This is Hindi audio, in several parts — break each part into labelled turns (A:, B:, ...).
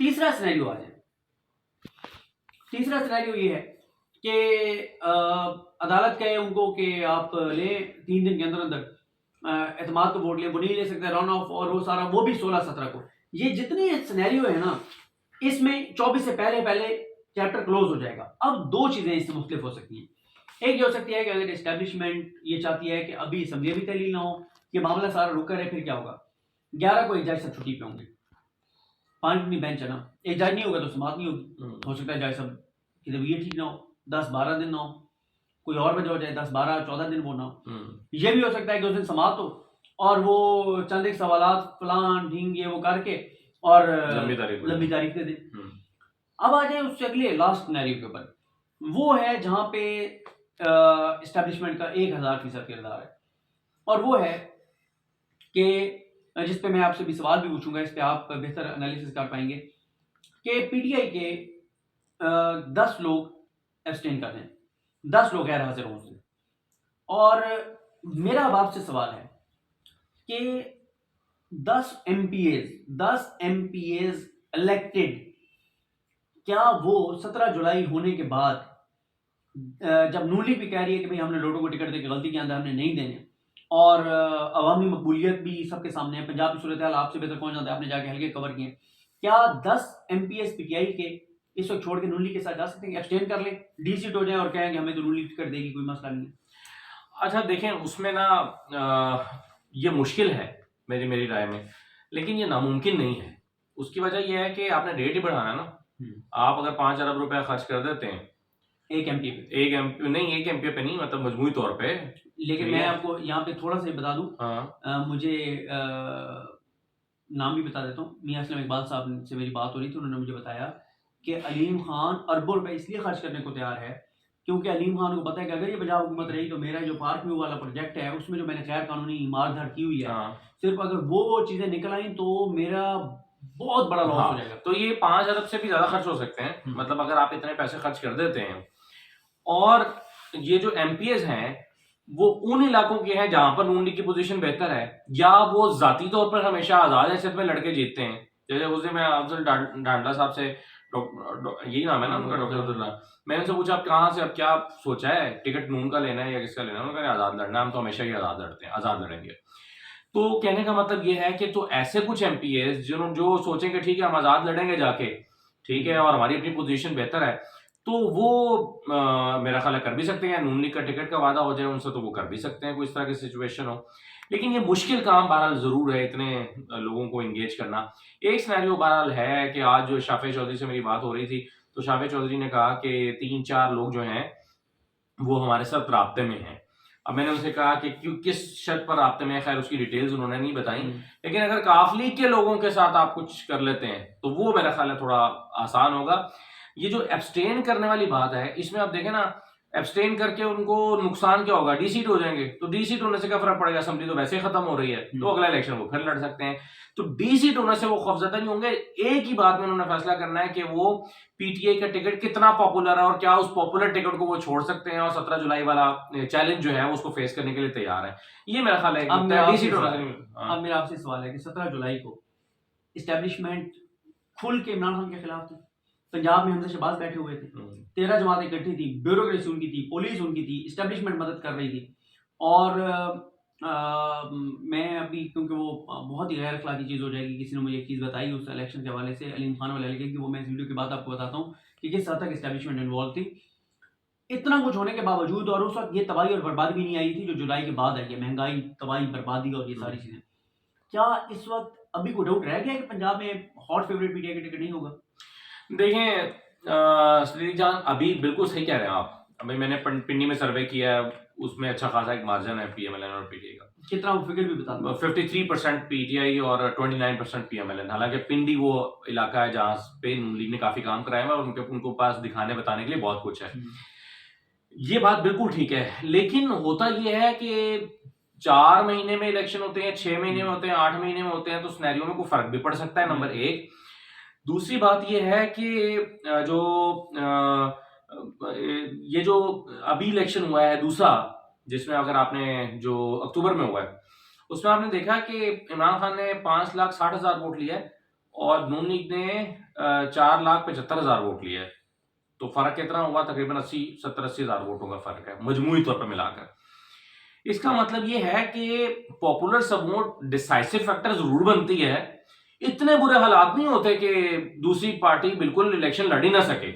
A: तीसरा सिनेरियो आ जाए। तीसरा सिनेरियो ये है कि अदालत कहे उनको कि आप लें 3 दिन के अंदर अंदर एतमाद को वोट लें, वो नहीं ले सकते रन ऑफ, और वो सारा वो भी 16-17 को। ये जितने सिनेरियो है ना, इसमें 24 से पहले पहले चैप्टर क्लोज हो जाएगा। अब दो चीजें इससे मुख्तलिफ हो सकती हैं। एक ये हो सकती है कि अगर एस्टेब्लिशमेंट ये चाहती है कि अभी असम्बली भी तहलील ना हो, ये मामला सारा रुक कर है, फिर क्या होगा? 11 को एक जज सब छुट्टी पे होंगे, 5 अपनी बेंच है ना, एक जज नहीं होगा तो समाप्त नहीं होगी। हो सकता है जज सब की तबीयत ठीक ना हो, 10-12 दिन ना हो, कोई और वजह हो जाए, 10-12-14 दिन वो ना हो। ये भी हो सकता है कि उस दिन समाप्त हो और वो चंद एक सवालात फलान ढींग ये वो करके और लंबी तारीख दे दे। अब आ जाए उससे अगले लास्ट सिनेरियो के ऊपर, वो है जहां पे एस्टेब्लिशमेंट का 1000% किरदार है, और वो है कि जिस पे मैं आपसे भी सवाल भी पूछूंगा, इस पे आप बेहतर एनालिसिस कर पाएंगे कि पीटीआई के 10 लोग एब्सटेन कर दें, 10 लोग गैर हाजिर हों उसमें। और मेरा अब आपसे सवाल है कि 10 एमपीएज इलेक्टेड, क्या वो 17 जुलाई होने के बाद जब नून लीग भी कह रही है कि भाई हमने लोगों को टिकट देकर गलती के अंदर हमने नहीं देने, और अवामी मकबूलियत भी सबके सामने है, पंजाब की सूरत हाल आपसे बेहतर कौन जानता है, आपने जाके हल्के कवर किए, क्या 10 एमपीएस पीटीआई के इस वक्त छोड़ के नून लीग के साथ जा सकते हैं? एक्सटेंड कर ले, डी सीट हो जाए और कहेंगे हमें तो नून लीग टिकट देगी, कोई मसला नहीं है।
B: अच्छा देखें, उसमें ना ये मुश्किल है मेरी राय में, लेकिन ये नामुमकिन नहीं है। उसकी वजह यह है कि आपने रेट ही बढ़ाना है ना। आप अगर 5 अरब रुपया खर्च कर देते हैं
A: एक एमपी पे,
B: एक एमपी पे नहीं, मतलब मजमूई तौर पे।
A: लेकिन मैं आपको यहाँ पे थोड़ा सा बता दूं, मुझे नाम भी बता देता हूँ, मियां असलम इकबाल साहब से मेरी बात हो रही थी, उन्होंने मुझे बताया कि अलीम खान अरबों रुपए इसलिए खर्च करने को तैयार है क्योंकि अलीम खान को पता है कि अगर ये पंजाब हुकूमत रही तो मेरा जो पार्क व्यू वाला प्रोजेक्ट है उसमें जो मैंने गैर कानूनी इमारत की हुई है, सिर्फ अगर वो चीजें निकल आई तो मेरा बहुत बड़ा लॉस हो जाएगा।
B: तो ये 5 अरब से भी ज्यादा खर्च हो सकते हैं। मतलब अगर आप इतने पैसे खर्च कर देते हैं, और ये जो एमपीएस हैं वो उन इलाकों के हैं जहां पर नून लीग की पोजीशन बेहतर है, या वो जाती तौर पर हमेशा आजाद हैसियत में लड़के जीतते हैं। जैसे उस दिन मैं अफजल डांडा साहब से, यही नाम है ना उनका, डॉक्टर अब्दुल्ला, मैंने उनसे पूछा आप कहाँ से, अब क्या सोचा है, टिकट नून का लेना है या किसका लेना है? उन्होंने कहा आजाद लड़ना, हम तो हमेशा ही आजाद लड़ते हैं, आजाद लड़ेंगे। तो कहने का मतलब ये है कि तो ऐसे कुछ एमपीएस जो सोचेंगे ठीक है हम आजाद लड़ेंगे जाके, ठीक है, और हमारी अपनी पोजीशन बेहतर है, तो वो मेरा ख्याल है कर भी सकते हैं। नून लीग का टिकट का वादा हो जाए उनसे तो वो कर भी सकते हैं, कोई इस तरह की सिचुएशन हो। लेकिन ये मुश्किल काम बहरहाल जरूर है इतने लोगों को एंगेज करना। एक सिनेरियो बहरहाल है कि आज जो शाफे चौधरी से मेरी बात हो रही थी, तो शाफे चौधरी ने कहा कि 3-4 लोग जो हैं वो हमारे साथ राब्ते में हैं। अब मैंने उनसे कहा कि क्यों, किस शर्त पर राब्ते में है, खैर उसकी डिटेल्स उन्होंने नहीं बताई, लेकिन अगर काफ लीग के लोगों के साथ आप कुछ कर लेते हैं तो वो मेरा ख्याल है थोड़ा आसान होगा। ये जो एब्सटेन करने वाली बात है, इसमें आप देखें ना, एब्सटेन करके उनको नुकसान क्या होगा? डी सीट हो जाएंगे, तो डी सीट होने से क्या फर्क पड़ेगा? असेंबली तो वैसे ही खत्म हो रही है, तो अगला इलेक्शन वो फिर लड़ सकते हैं। तो डी सीट होने से वो खौफजदा नहीं होंगे। एक ही बात में उन्होंने फैसला करना है कि वो पीटीआई का टिकट कितना पॉपुलर है और क्या उस पॉपुलर टिकट को वो छोड़ सकते हैं, और 17 जुलाई वाला चैलेंज जो है उसको फेस करने के लिए तैयार है। ये मेरा ख्याल है।
A: अब मेरा आपसे सवाल है कि 17 जुलाई को इस्टेब्लिशमेंट खुल के इमरान खान के खिलाफ थी, पंजाब में हमसे शहबाज बैठे हुए थे, 13 जमातें इकट्ठी थी, ब्यूरोक्रेसी उनकी थी, पुलिस उनकी थी, इस्टेब्लिशमेंट मदद कर रही थी। और मैं अभी, क्योंकि वो बहुत ही गैर अखलाकी चीज़ हो जाएगी, किसी ने मुझे एक चीज़ बताई उस इलेक्शन के हवाले से, अलीम खान वाले कि वो मैं इस वीडियो के बाद आपको बताता हूँ कि किस हद तक इस्टेब्लिशमेंट इन्वॉल्व थी। इतना कुछ होने के बावजूद, और उस वक्त ये तबाही और बर्बादी भी नहीं आई थी जो जुलाई के बाद आई है, महंगाई, तबाही, बर्बादी और ये सारी चीज़ें। क्या इस वक्त अभी कोई डाउट रह गया कि पंजाब में हॉट फेवरेट पीटीआई का टिकट नहीं होगा?
B: देखें श्री जान, अभी बिल्कुल सही कह रहे हैं आप। अभी मैंने पिंडी में सर्वे किया है, उसमें अच्छा खासा एक मार्जिन है पीएमएलएन और पीटीआई का।
A: कितना फिगर भी बता दो।
B: 53% पीटीआई और 29% पीएमएलएन। हालांकि पिंडी वो इलाका है जहां पे नून लीग ने काफी काम कराया हुआ और उनको पास दिखाने बताने के लिए बहुत कुछ है। ये बात बिल्कुल ठीक है, लेकिन होता ये है कि 4 महीने में इलेक्शन होते हैं, 6 महीने में होते हैं, 8 महीने में होते हैं, तो सिनेरियो में कोई फर्क भी पड़ सकता है, नंबर एक। दूसरी बात यह है कि ये जो अभी इलेक्शन हुआ है दूसरा, जिसमें अगर आपने जो अक्टूबर में हुआ है, उसमें आपने देखा कि इमरान खान ने 5,60,000 वोट लिया है और नून लीग ने 4,75,000 वोट लिए। तो फर्क कितना हुआ? तकरीबन 70-80 हजार वोटों का फर्क है मजमूई तौर पर मिलाकर। इसका मतलब ये है कि पॉपुलर सपोर्ट डिसाइसिव फैक्टर जरूर बनती है, इतने बुरे हालात नहीं होते कि दूसरी पार्टी बिल्कुल इलेक्शन लड़ ही ना सके।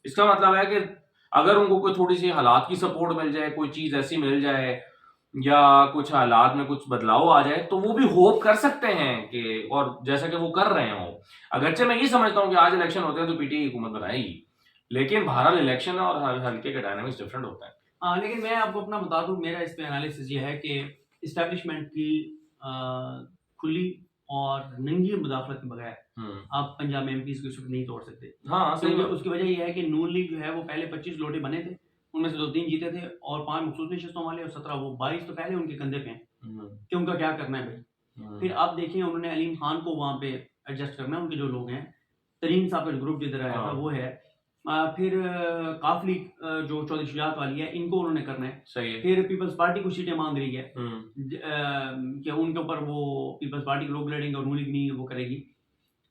B: इसका मतलब है कि अगर उनको कोई थोड़ी सी हालात की सपोर्ट मिल जाए, कोई चीज ऐसी मिल जाए या कुछ हालात में कुछ बदलाव आ जाए, तो वो भी होप कर सकते हैं कि, और जैसा कि वो कर रहे हो। अगरचे मैं ये समझता हूँ कि आज इलेक्शन होते हैं तो पीटीआई हुकूमत बनाएगी, लेकिन बहरहाल इलेक्शन है और हर हल्के के डायनामिक्स डिफरेंट होता है।
A: हाँ, लेकिन मैं आपको अपना बता दूं, मेरा इस पे एनालिसिस ये है कि इस्टेब्लिशमेंट की खुली और नंगी मुदाखलत के बगैर आप पंजाब में एमपीज को इस वक्त नहीं तोड़ सकते।
B: हाँ सही
A: क्योंकि
B: बात।
A: उसकी वजह यह है कि नून लीग जो है वो पहले 25 लोटे बने थे, उनमें से 2-3 जीते थे और 5 मखसूस नशिस्तों वाले और 17 वो 22 तो पहले उनके कंधे पे हैं कि उनका क्या करना है भाई। फिर आप देखिए उन्होंने अलीम खान को वहाँ पे एडजस्ट करना है, उनके जो लोग हैं, तरीन साहब का जो ग्रुप जिधर आया था वो है, फिर काफली जो चौधरी शुजात वाली है इनको उन्होंने करना है,
B: सही है।
A: फिर पीपल्स पार्टी को सीटें मांग रही है कि उनके ऊपर वो पीपल्स पार्टी के लोग लड़ेंगे और नून लीग नहीं वो करेगी।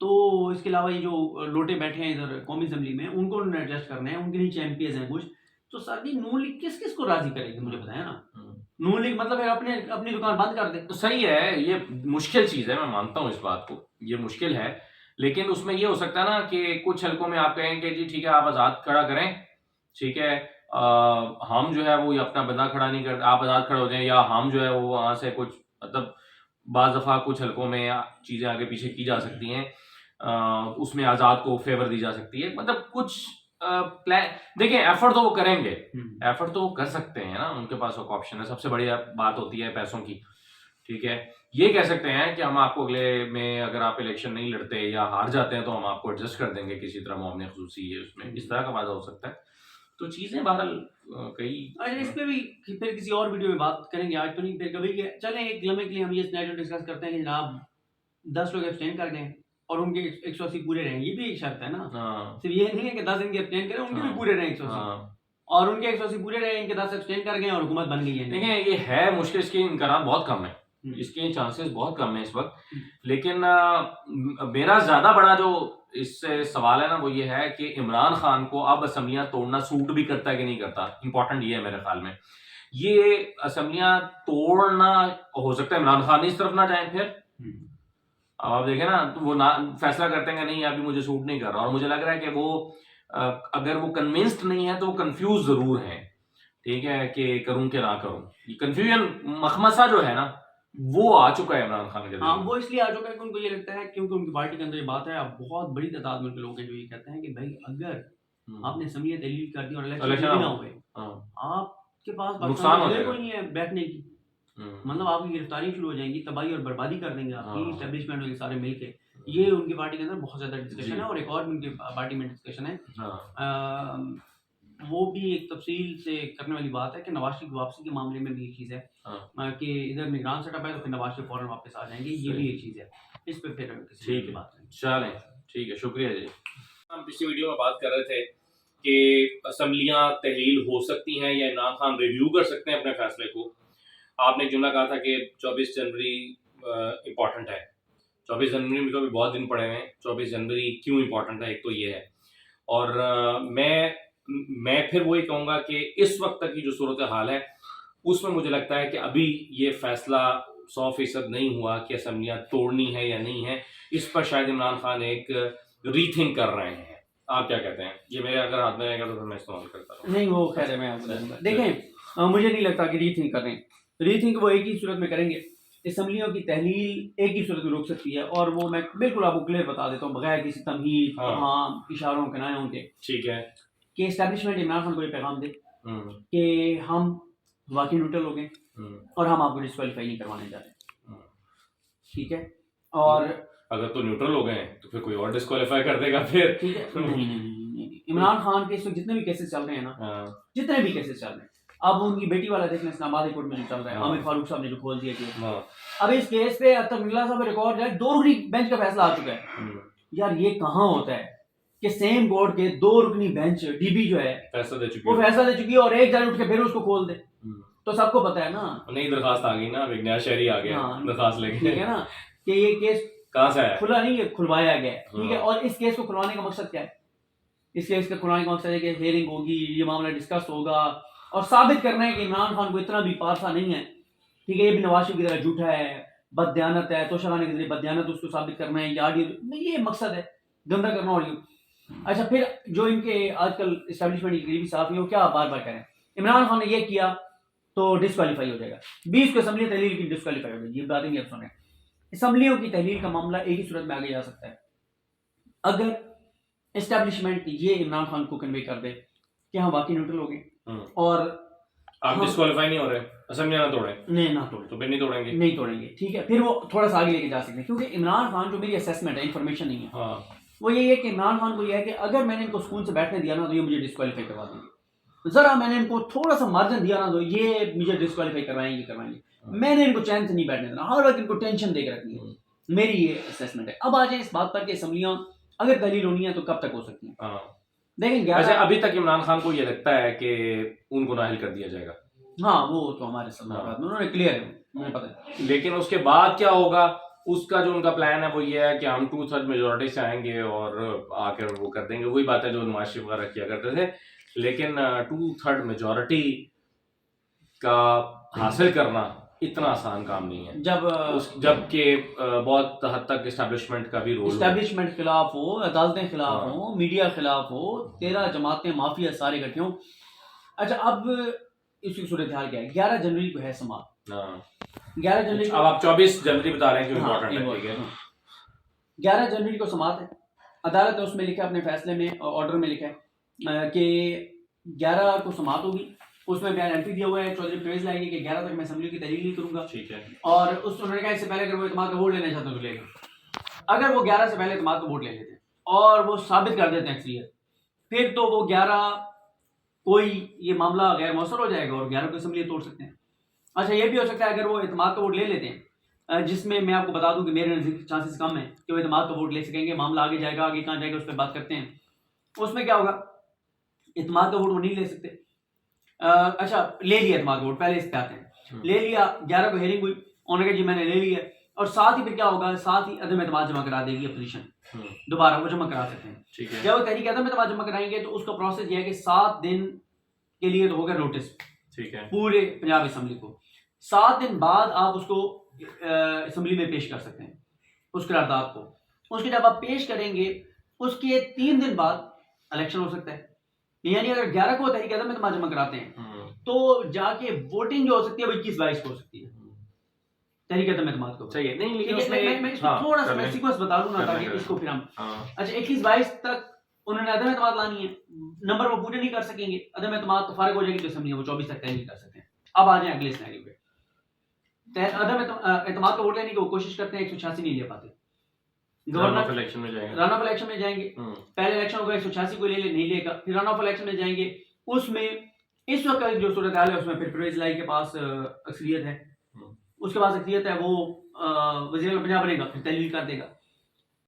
A: तो इसके अलावा ये जो लोटे बैठे हैं इधर कौमी असम्बली में, उनको उन्होंने एडजस्ट करना है, उनके नीचे एमपीएस हैं कुछ। तो सर जी नून लीग किस किस को राजी करेगी, मुझे बताया ना। नून लीग मतलब फिर अपनी दुकान बंद कर दे।
B: तो सही है, ये मुश्किल चीज है, मैं मानता हूँ इस बात को, ये मुश्किल है, लेकिन उसमें ये हो सकता है ना कि कुछ हलकों में आप कहें कि जी ठीक है आप आजाद खड़ा करें, ठीक है, हम जो है वो अपना बंदा खड़ा नहीं करते, आप आजाद खड़े हो जाएं, या हम जो है वो वहां से कुछ, मतलब बाज दफा कुछ हलकों में चीजें आगे पीछे की जा सकती हैं, उसमें आजाद को फेवर दी जा सकती है, मतलब कुछ प्लान। देखिए एफर्ट तो वो करेंगे, एफर्ट तो वो कर सकते हैं ना, उनके पास एक ऑप्शन है। सबसे बड़ी बात होती है पैसों की, ठीक है, ये कह सकते हैं कि हम आपको अगले में अगर आप इलेक्शन नहीं लड़ते या हार जाते हैं तो हम आपको एडजस्ट कर देंगे किसी तरह मामले खसूसी है उसमें, इस तरह का वादा हो सकता है। तो चीजें बहरहाल कई।
A: अच्छा, इस पे भी फिर किसी और वीडियो में बात करेंगे, आज तो नहीं, फिर कभी चलें एक लम्हे के लिए हम ये सिनेरियो डिस्कस करते हैं कि जनाब 10 लोग एब्सटेन कर गए और उनके 180 पूरे रहें, ये भी एक शर्त है ना। सिर्फ ये नहीं है कि 10 इनके एब्सटेन करें, उनके भी पूरे रहें 180, और उनके 180 पूरे रहे, इनके 10 एब्सटेन कर गए और हुकूमत बन गई है।
B: देखिए ये है मुश्किल, इसके इम्कान बहुत कम है, इसके चांसेस बहुत कम है इस वक्त, लेकिन मेरा ज्यादा बड़ा जो इससे सवाल है ना वो ये है कि इमरान खान को अब असम्बलियां तोड़ना सूट भी करता है कि नहीं करता। इंपॉर्टेंट ये है मेरे ख्याल में, ये असम्बलियां तोड़ना हो सकता है इमरान खान इस तरफ ना जाए, फिर अब आप देखें ना तो वो ना फैसला करते हैं कि नहीं अभी मुझे सूट नहीं कर रहा, और मुझे लग रहा है कि वो अगर वो कन्विंस्ड नहीं है तो वो कंफ्यूज जरूर है, ठीक है, कि करूं कि ना करूं। ये कंफ्यूजन मखमसा जो है ना वो आ चुका है इमरान खान के दिल में।
A: हाँ, वो इसलिए आ चुका है कि उनको ये लगता है, क्योंकि उनकी पार्टी के अंदर ये बात है, अब बहुत बड़ी तादाद में उनके लोग हैं जो ये कहते हैं कि भाई अगर आपने असम्बली तहलील कर दी और इलेक्शन ना हुए, आपके पास
B: नुकसान हो
A: जगह
B: जाएगा।
A: कोई नहीं है बैठने की, मतलब आपकी गिरफ्तारी शुरू हो जाएगी, तबाही और बर्बादी कर देंगे आपकी एस्टेब्लिशमेंट वाले सारे मिलके। ये उनकी पार्टी के अंदर बहुत ज्यादा डिस्कशन है, और एक और भी उनकी पार्टी में डिस्कशन है, वो भी एक तफसील से करने वाली बात है कि नवाज शरीफ की वापसी के मामले में भी एक चीज़ है कि इधर निगरान सेटअप है तो फिर नवाज शरीफ फौरन वापस आ जाएंगे, ये भी एक चीज़ है। इस पे फिर
B: ठीक है,
A: बात करेंगे।
B: चलें, ठीक है, शुक्रिया जी। हम पिछली वीडियो में बात कर रहे थे कि असम्बलियां तहलील हो सकती हैं या इमरान खान रिव्यू कर सकते हैं अपने फैसले को। आपने एक जुमला कहा था कि 24 जनवरी इम्पॉर्टेंट है, 24 जनवरी में तो अभी बहुत दिन पड़े हुए हैं, 24 जनवरी क्यों इम्पॉर्टेंट है, एक तो ये है, और मैं फिर वही कहूँगा कि इस वक्त तक की जो सूरत हाल है उसमें मुझे लगता है कि अभी ये फैसला 100% नहीं हुआ कि असम्बलियां तोड़नी है या नहीं है। इस पर शायद इमरान खान एक रीथिंक कर रहे हैं। आप क्या कहते हैं? ये मेरे अगर हाथ में रहेगा तो मैं इस्तेमाल करता हूँ।
A: नहीं, वो खैर है, मैं आपको दूंगा। देखें, मुझे नहीं लगता कि रीथिंक कर रहे हैं, रीथिंक वो एक ही सूरत में करेंगे, असम्बलियों की तहलील एक ही सूरत में रुक सकती है, और वो मैं बिल्कुल आपको क्लियर बता देता हूँ बगैर किसी तमहीद इशारों कनायों के, ठीक है, कि एस्टैब्लिशमेंट इमरान खान को ये पैगाम दे कि हम वाकई न्यूट्रल हो गए और हम आपको डिस्क्वालीफाई नहीं करवाने जा रहे, ठीक है, और
B: अगर तो न्यूट्रल हो गए तो फिर कोई और डिस्क्वालीफाई कर देगा फिर, ठीक है।
A: नहीं, इमरान खान के इस वक्त जितने भी केसेस चल रहे हैं ना, जितने भी केसेस चल रहे हैं, अब उनकी बेटी वाला देखना इस्लामाबाद हाई कोर्ट में जो चल रहा है, आमिर फारूक साहब ने जो खोल दिया कि अब इस केस पे अब तक मिला साहब रिकॉर्ड है, 2 रुकनी बेंच का फैसला आ चुका है। यार ये कहाँ होता है कि सेम कोर्ट के 2 रुकनी बेंच डीबी जो है
B: फैसला दे चुकी
A: है, वो फैसला दे चुकी है, और एक जज उठ के फिर उसको खोल दे, तो सबको पता है ना,
B: नई दरखास्त आ गई ना, एक नया शहरी आ गया दरखास्त लेके,
A: ठीक है ना, कि ये केस
B: कहाँ से आया?
A: खुला नहीं है, खुलवाया गया है, ठीक है।
B: हाँ।
A: और इस केस को खुलवाने का मकसद क्या है? इस केस का खुलवाने का मकसद है कि हेयरिंग होगी, ये मामला डिस्कस होगा और साबित करना है कि इमरान खान को इतना भी पारसा नहीं है, ठीक है, ये भी नवाज शरीफ की तरह झूठा है, बददियानत है, तोशा खाने के जरिए बददियानत उसको साबित करना है, ये मकसद है, गंदा करना। और यूँ अच्छा, फिर जो इनके आजकल इस्टेब्लिशमेंट की गरीबी साफ है, वो क्या बार बार करें, इमरान खान ने ये किया तो डिस्क्वालीफाई हो जाएगा, 20 को असम्बली तहलील की डिस्क्वालीफाई हो जाएगी। ये बातें नहीं अब सुने, असम्बलियों की तहलील का मामला एक ही सूरत में आगे जा सकता है, अगर एस्टेब्लिशमेंट ये इमरान खान को कन्वे कर दे कि हम वाकई न्यूट्रल हो गए और
B: आप डिस्क्वालीफाई नहीं हो रहे, असेंबली ना तोड़े,
A: नहीं ना तोड़े
B: तो फिर नहीं तोड़ेंगे,
A: नहीं तोड़ेंगे, ठीक है। फिर वो थोड़ा सा आगे लेके जा सकते हैं, क्योंकि इमरान खान, जो मेरी असेसमेंट है, इंफॉर्मेशन नहीं है,
B: हाँ,
A: वो यही है कि इमरान खान को यह है कि अगर मैंने इनको स्कूल से बैठने दिया ना तो ये मुझे डिस्क्वालीफाई करवा देंगे, जरा मैंने इनको थोड़ा सा मार्जिन दिया ना तो ये मुझे डिस्क्वालीफाई करवाएंगे, मैंने इनको चैन से नहीं बैठने देना, हर वक्त इनको टेंशन देकर रखनी है, मेरी ये असेसमेंट है। अब आ जाए इस बात पर कि असम्बलियां अगर तहलील होनी है तो कब तक हो सकती हैं।
B: हाँ।
A: देखें
B: वैसे अभी तक इमरान खान को ये लगता है कि उनको नाहिल कर दिया जाएगा,
A: हाँ, वो तो हमारे साथ उन्होंने क्लियर है, मुझे पता है।
B: लेकिन उसके बाद क्या होगा, उसका जो उनका प्लान है वो ये है कि हम 2/3 मेजोरिटी से आएंगे और आकर वो कर देंगे, वही बात है जो नवाज शरीफ वगैरह किया करते थे। लेकिन 2/3 मेजोरिटी का हासिल करना इतना आसान काम नहीं है, जबकि बहुत हद तक एस्टेब्लिशमेंट का भी रोल,
A: एस्टेब्लिशमेंट खिलाफ हो, अदालतें खिलाफ हो, मीडिया खिलाफ हो, 13 जमातें माफिया सारे इकट्ठे हों। अच्छा, अब इसकी सूरत हाल क्या है? 11 जनवरी को है समाप्त। 11 जनवरी
B: अब आप 24 जनवरी बता रहे हैं कि इम्पोर्टेंट है, ठीक है।
A: 11 जनवरी को समाप्त है, अदालत ने उसमें लिखा, अपने फैसले में, ऑर्डर में लिखा है कि 11 को समाप्त होगी। उसमें बयान एंट्री दिया हुआ है चौधरी परवेज लाएंगे कि 11 तक मैं असेंबली की तहलील नहीं करूंगा,
B: ठीक है।
A: और उस उन्होंने कहा इससे पहले अगर वो इत्तेमाद का वोट लेना चाहते हैं तो लेगा। अगर वो 11 से पहले इत्तेमाद का वोट ले लेते हैं और वो साबित कर देते हैं अक्सरियत, फिर तो वो 11 कोई ये मामला गैर मौसर हो जाएगा और 11 को असेंबली तोड़ सकते हैं। अच्छा, ये भी हो सकता है अगर वो इत्तेमाद का वोट ले लेते हैं, जिसमें मैं आपको बता दूं कि मेरे नज़दीक चांसेस कम है कि वो इत्तेमाद का वोट ले सकेंगे, मामला आगे जाएगा, आगे कहाँ जाएगा उस पर बात करते हैं। उसमें क्या होगा, इत्तेमाद का वोट वो नहीं ले सकते। अच्छा, ले लिया इत्तेमाद वोट, पहले इस पे आते हैं, ले लिया, 11 को हेयरिंग हुई, उन्होंने कहा जी मैंने ले लिया, और साथ ही फिर क्या होगा, साथ ही अदम एतमाद जमा करा देगी अपोजिशन, दोबारा वो जमा करा सकते हैं, ठीक है। जब वो तहरीक अदम एतमाद जमा कराएंगे तो उसका प्रोसेस ये है कि 7 दिन के लिए तो होगा नोटिस, ठीक है, पूरे पंजाब असेंबली को। 7 दिन बाद आप उसको असेंबली में पेश कर सकते हैं, उस करारदाद को। उसके जब आप पेश करेंगे उसके 3 दिन बाद इलेक्शन हो सकता है, यानी अगर 11 को तहरीक अदम एतमाद जमा कराते हैं तो जाके वोटिंग जो हो सकती है वो 21-22 को हो सकती है तहरीक अदम एतमाद को।
B: सही है, नहीं लेकिन
A: मैं इसको थोड़ा सा मैं सीक्वेंस बता दूं ना ताकि इसको फिर हम अच्छा 21-22 तक उन्होंने अदम एतमाद लानी है, नंबर वो पूरे नहीं कर सकेंगे, अदम एतमाद तो फारिग हो जाएगी तो असेंबली वो 24 तक तय नहीं कर सकते हैं। अब आ जाए अगले सिनेरियो पे, अदम एतमाद का वोट लेने की कोशिश करते हैं, 186 नहीं ले पाते, गवर्नर इलेक्शन में जाएंगे, रन ऑफ इलेक्शन में जाएंगे, पहले इलेक्शन होगा 186 को ले नहीं लेगा, फिर रन ऑफ इलेक्शन में जाएंगे। उसमें इस वक्त जो सूरत हाल है उसमें फिर परवेज लाई के पास अक्सरियत है, उसके पास अक्सरियत है, वो वज़ीर पंजाब बनेगा, फिर तहलील कर देगा,